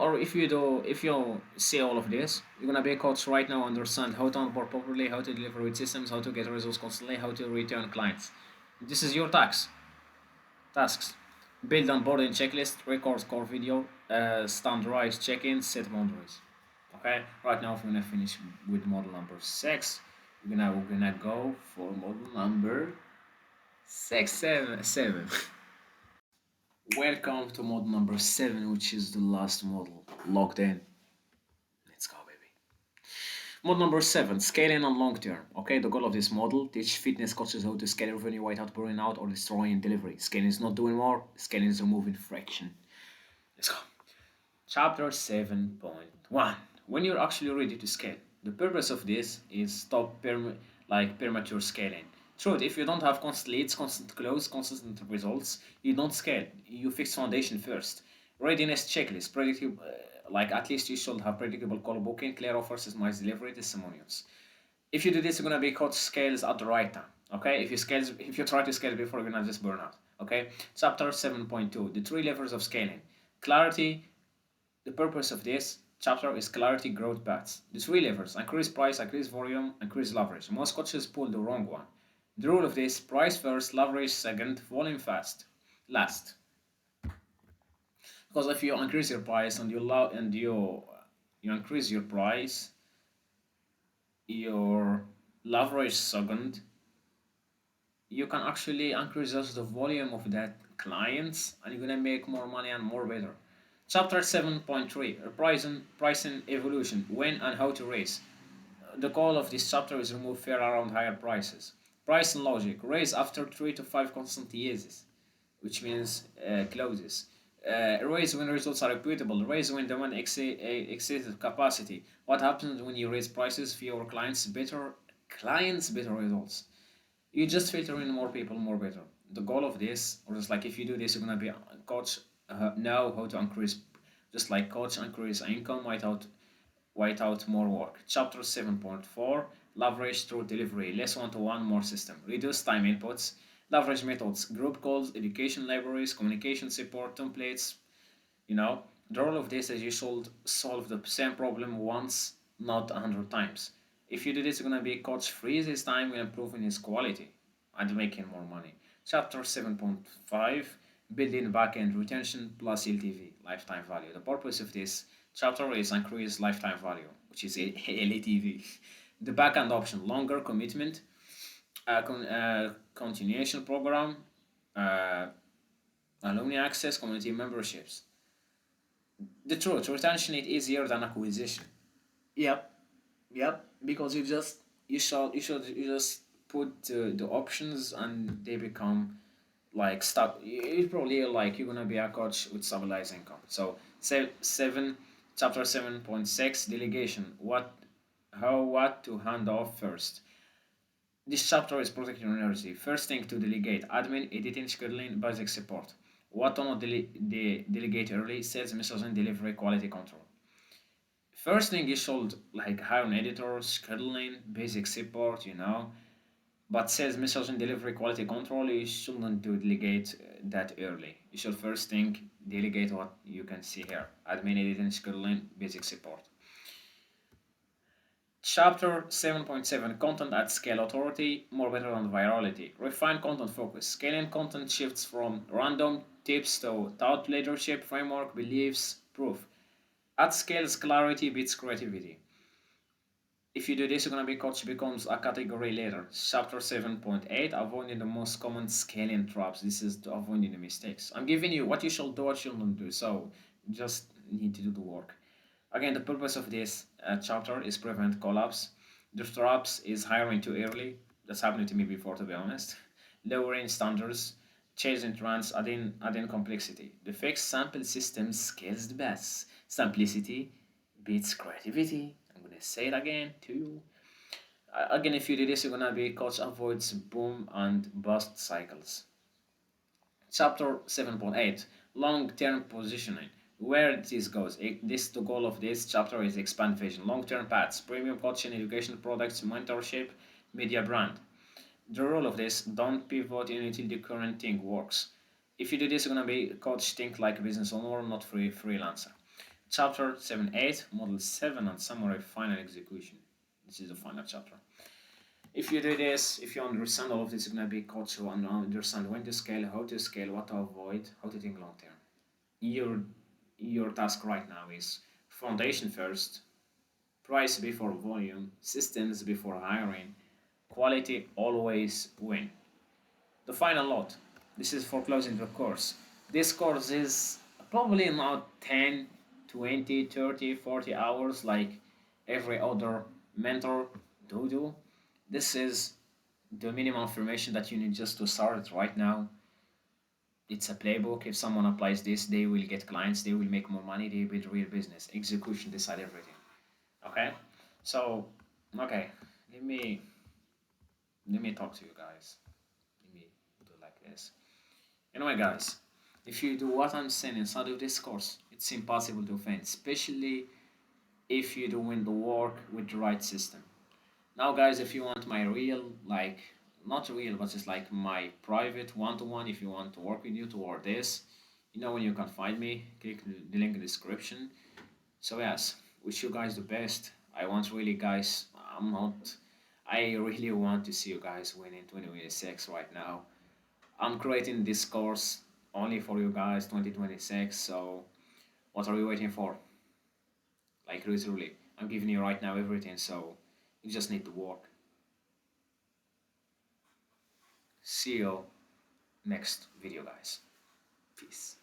see all of this, you're gonna be a coach right now, understand how to onboard properly, how to deliver with systems, how to get results constantly, how to return clients. This is your tasks. Build onboarding checklist, record core video, standardize check-ins, set boundaries. Okay, right now we're gonna finish with model number 6. We're gonna go for model number 677. Welcome to model number 7, which is the last model. Logged in. Let's go, baby. Model number 7, scaling on long term. Okay, the goal of this model: teach fitness coaches how to scale revenue without burning out or destroying delivery. Scaling is not doing more, scaling is removing friction. Let's go. Chapter 7.1. When you're actually ready to scale. The purpose of this is stop premature scaling. Truth, if you don't have constant leads, constant close, consistent results, you don't scale. You fix foundation first. Readiness checklist. Predictable, at least you should have predictable call booking, clear offers, customized delivery, testimonials. If you do this, you're gonna be caught scales at the right time. Okay, if you try to scale before, you're gonna just burn out. Okay, chapter 7.2, the three levers of scaling: clarity. The purpose of this chapter is clarity growth paths. The three levers: increase price, increase volume, increase leverage. Most coaches pull the wrong one. The rule of this: price first, leverage second, volume fast. Last. Because if you increase your price and you increase your price, your leverage second, you can actually increase just the volume of that clients, and you're gonna make more money and more better. Chapter 7.3, pricing evolution: when and how to raise. The goal of this chapter is remove fear around higher prices. Price and logic: raise after 3 to 5 constant uses, which means closes. Raise when results are reputable. Raise when demand exceeds capacity. What happens when you raise prices? Fewer clients, better results. You just filter in more people, more better. The goal of this, or just like if you do this, you're gonna be a coach, know how to increase, just like coach increase income without more work. Chapter 7.4, leverage through delivery: less one-to-one, more system. Reduce time inputs. Leverage methods: group calls, education libraries, communication support templates. You know, the role of this is you should solve the same problem once, not 100 times. If you do this, you're gonna be coach frees his time and improving his quality and making more money. Chapter 7.5, building backend retention plus LTV, lifetime value. The purpose of this chapter is increase lifetime value, which is LTV. The backend option: longer commitment, continuation program, uh, alumni access, community memberships. The truth, retention is easier than acquisition. Yep, yep. Because you just put the options and they become like stuff. It's probably like you're gonna be a coach with stabilized income. So chapter 7.6, delegation: what to hand off first. This chapter is protecting your energy. First thing to delegate: admin, editing, scheduling, basic support. What to not delegate early: sales, messaging, delivery, quality control. First thing you should like hire an editor, scheduling, basic support, but sales, messaging, delivery, quality control, you shouldn't do delegate that early. You should first think delegate what you can see here: admin, editing, scheduling, basic support. Chapter 7.7, content at scale: authority more better than virality. Refine content focus. Scaling content shifts from random tips to thought leadership, framework, beliefs, proof. At scales, clarity beats creativity. If you do this, you're gonna be coach becomes a category leader. Chapter 7.8, avoiding the most common scaling traps. This is to avoiding the mistakes. I'm giving you what you should do, what you shouldn't do. So just need to do the work. Again, the purpose of this chapter is prevent collapse. The traps is hiring too early. That's happened to me before, to be honest. Lowering standards, chasing trends, adding complexity. The fixed sample system scales the best. Simplicity beats creativity. I'm gonna say it again to you. Again, if you do this, you're gonna be coach avoids boom and bust cycles. Chapter 7.8, long-term positioning. Where this goes, this the goal of this chapter is expand vision, long-term paths, premium coaching, education products, mentorship, media brand. The role of this, don't pivot until the current thing works. If you do this, you're gonna be coach think like a business owner, not freelancer. Chapter 7.8, model 7 and summary final execution. This is the final chapter. If you do this, if you understand all of this, you're gonna be coach who understand when to scale, what to avoid, how to think long term. Your task right now is foundation first, price before volume, systems before hiring, quality always win. The final lot. This is for closing the course. This course is probably not 10, 20, 30, 40 hours like every other mentor do. This is the minimum information that you need just to start it right now. It's a playbook. If someone applies this, they will get clients, they will make more money, they build real business. Execution decide everything. Okay? So, okay, let me talk to you guys. Let me do like this. Anyway, guys, if you do what I'm saying inside of this course, it's impossible to fail, especially if you're doing the work with the right system. Now, guys, if you want my real, like, not real, but just like my private one-to-one, if you want to work with you toward this, you know when you can find me, click the link in the description. So yes, wish you guys the best. I want really, guys, I really want to see you guys win in 2026 right now. I'm creating this course only for you guys 2026, so what are you waiting for? Like literally, I'm giving you right now everything, so you just need to work. See you next video, guys. Peace.